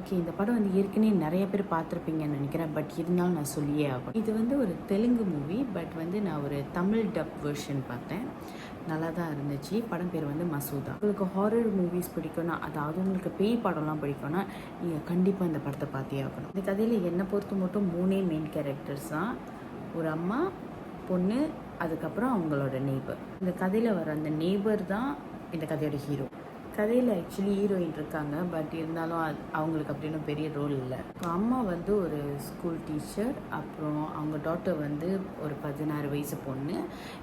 Okay, இந்த படம் வந்து ஏற்கனவே நிறைய பேர் பார்த்துருப்பீங்கன்னு நினைக்கிறேன். பட் இருந்தாலும் நான் சொல்லியே ஆகும். இது வந்து ஒரு தெலுங்கு மூவி. பட் வந்து நான் ஒரு தமிழ் டப் வெர்ஷன் பார்த்தேன். நல்லா தான் இருந்துச்சு. படம் பேர் வந்து மசூதா. உங்களுக்கு ஹாரர் மூவிஸ் பிடிக்கும்னா, அதாவது உங்களுக்கு பேய் படம்லாம் பிடிக்கும்னா, நீங்கள் கண்டிப்பாக இந்த படத்தை பார்த்தே ஆகணும். இந்த கதையில் என்னை பொறுத்த மட்டும் 3 மெயின் கேரக்டர்ஸ் தான். ஒரு அம்மா, பொண்ணு, அதுக்கப்புறம் அவங்களோட நெய்பர். இந்த கதையில் வர அந்த நெய்பர் தான் இந்த கதையோட ஹீரோ. கதையில் ஆக்சுவலி ஹீரோயின் இருக்காங்க. பட் இருந்தாலும் அவங்களுக்கு அப்படின்னு பெரிய ரோல் இல்லை. அம்மா வந்து ஒரு ஸ்கூல் டீச்சர். அப்புறம் அவங்க டாட்டர் வந்து ஒரு 16 வயசு பொண்ணு.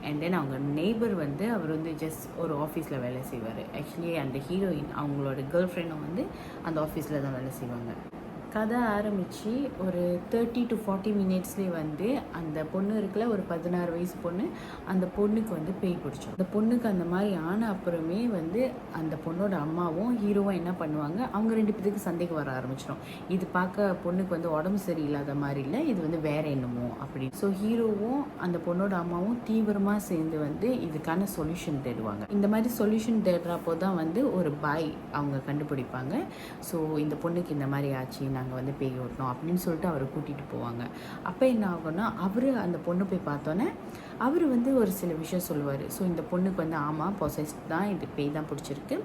அண்ட் தென் அவங்க நெய்பர் வந்து அவர் வந்து ஜஸ்ட் ஒரு ஆஃபீஸில் வேலை செய்வார். ஆக்சுவலி அந்த ஹீரோயின் அவங்களோட கேர்ள் ஃப்ரெண்டும் வந்து அந்த ஆஃபீஸில் தான் வேலை செய்வாங்க. கதை ஆரம்பித்து ஒரு 30 to 40 மினிட்ஸ்லேயே வந்து அந்த பொண்ணு இருக்குல்ல, ஒரு 16 வயசு பொண்ணு, அந்த பொண்ணுக்கு வந்து பேய் பிடிச்சோம். அந்த பொண்ணுக்கு அந்த மாதிரி ஆன அப்புறமே வந்து அந்த பொண்ணோட அம்மாவும் ஹீரோவும் என்ன பண்ணுவாங்க, அவங்க 2 பேருக்கு சந்தேகம் வர ஆரம்பிச்சிடும். இது பார்க்க பொண்ணுக்கு வந்து உடம்பு சரியில்லாத மாதிரி இல்லை, இது வந்து வேற என்னமோ அப்படி. ஸோ ஹீரோவும் அந்த பொண்ணோட அம்மாவும் தீவிரமாக சேர்ந்து வந்து இதுக்கான சொல்யூஷன் தேடுவாங்க. இந்த மாதிரி சொல்யூஷன் தேடுறப்போ தான் வந்து ஒரு பாய் அவங்க கண்டுபிடிப்பாங்க. ஸோ இந்த பொண்ணுக்கு இந்த மாதிரி ஆச்சு, நாங்கள் வந்து பேய் ஓட்டணும் அப்படின்னு சொல்லிட்டு அவரை கூட்டிகிட்டு போவாங்க. அப்போ என்ன ஆகும்னா, அவர் அந்த பொண்ணு போய் பார்த்தோன்னே அவர் வந்து ஒரு சில விஷயம் சொல்லுவார். ஸோ இந்த பொண்ணுக்கு வந்து ஆமாம் பொசஸ்ட் தான், இது பேய் தான் பிடிச்சிருக்கு,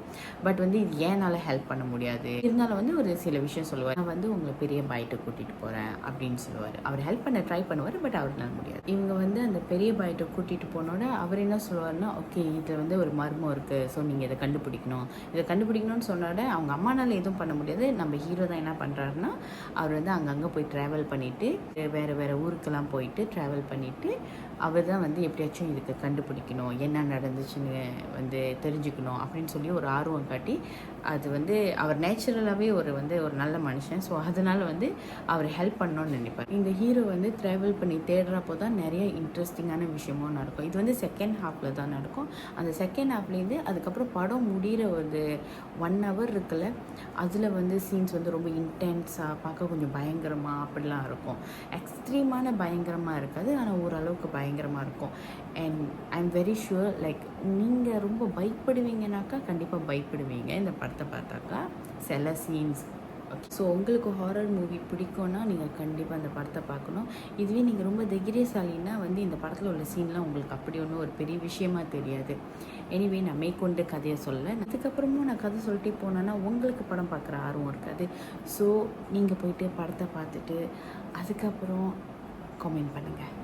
பட் வந்து இது ஏனால் ஹெல்ப் பண்ண முடியாது, இருந்தாலும் வந்து ஒரு சில விஷயம் சொல்லுவார். நான் வந்து உங்களை பெரிய பாய்கிட்ட கூட்டிகிட்டு போகிறேன் அப்படின்னு சொல்லுவார். அவர் ஹெல்ப் பண்ண ட்ரை பண்ணுவார், பட் அவரால் முடியாது. இவங்க வந்து அந்த பெரிய பாய்கிட்ட கூட்டிகிட்டு போனோட அவர் என்ன சொல்லுவார்னா, ஓகே இதில் வந்து ஒரு மர்மம் இருக்குது, ஸோ நீங்கள் இதை கண்டுபிடிக்கணும்னு சொன்னோட அவங்க அம்மானால எதுவும் பண்ண முடியாது. நம்ம ஹீரோ தான் என்ன பண்ணுறாருன்னா, அவர் வந்து அங்கங்கே போய் ட்ராவல் பண்ணிவிட்டு வேறு ஊருக்கெல்லாம் போயிட்டு ட்ராவல் பண்ணிவிட்டு அவர் தான் வந்து எப்படியாச்சும் இதுக்கு கண்டுபிடிக்கணும், என்ன நடந்துச்சுன்னு வந்து தெரிஞ்சுக்கணும் அப்படின்னு சொல்லி ஒரு ஆர்வம் காட்டி, அது வந்து அவர் நேச்சுரலாகவே ஒரு நல்ல மனுஷன். ஸோ அதனால் வந்து அவர் ஹெல்ப் பண்ணணும்னு நினைப்பார். இந்த ஹீரோ வந்து ட்ராவல் பண்ணி தேடுறப்போ தான் நிறைய இன்ட்ரெஸ்டிங்கான விஷயமும் நடக்கும். இது வந்து செகண்ட் ஹாஃபில் தான் நடக்கும். அந்த செகண்ட் ஹாஃப்லேருந்து அதுக்கப்புறம் படம் முடிகிற ஒரு 1 hour இருக்குல்ல, அதில் வந்து சீன்ஸ் வந்து ரொம்ப இன்டென்ஸாக பார்க்க கொஞ்சம் பயங்கரமாக அப்படிலாம் இருக்கும். எக்ஸ்ட்ரீமான பயங்கரமாக இருக்காது, ஆனால் ஓரளவுக்கு பயங்கரமாக இருக்கும். And I am very sure like நீங்கள் ரொம்ப பயப்படுவீங்கனாக்கா கண்டிப்பாக பயப்படுவீங்க இந்த படத்தை பார்த்தாக்கா, சில சீன்ஸ். ஓகே, ஸோ உங்களுக்கு ஹாரர் மூவி பிடிக்கும்னா நீங்கள் கண்டிப்பாக அந்த படத்தை பார்க்கணும். இதுவே நீங்கள் ரொம்ப தைரியசாலின்னா வந்து இந்த படத்தில் உள்ள சீன்லாம் உங்களுக்கு அப்படி ஒன்றும் ஒரு பெரிய விஷயமா தெரியாது. எனிவே நான் மேற்கொண்டு கதையை சொல்ல, அதுக்கப்புறமும் நான் கதை சொல்லிட்டே போனேன்னா உங்களுக்கு படம் பார்க்குற ஆர்வம் இருக்காது. ஸோ நீங்கள் போயிட்டு படத்தை பார்த்துட்டு அதுக்கப்புறம் கமெண்ட் பண்ணுங்கள்.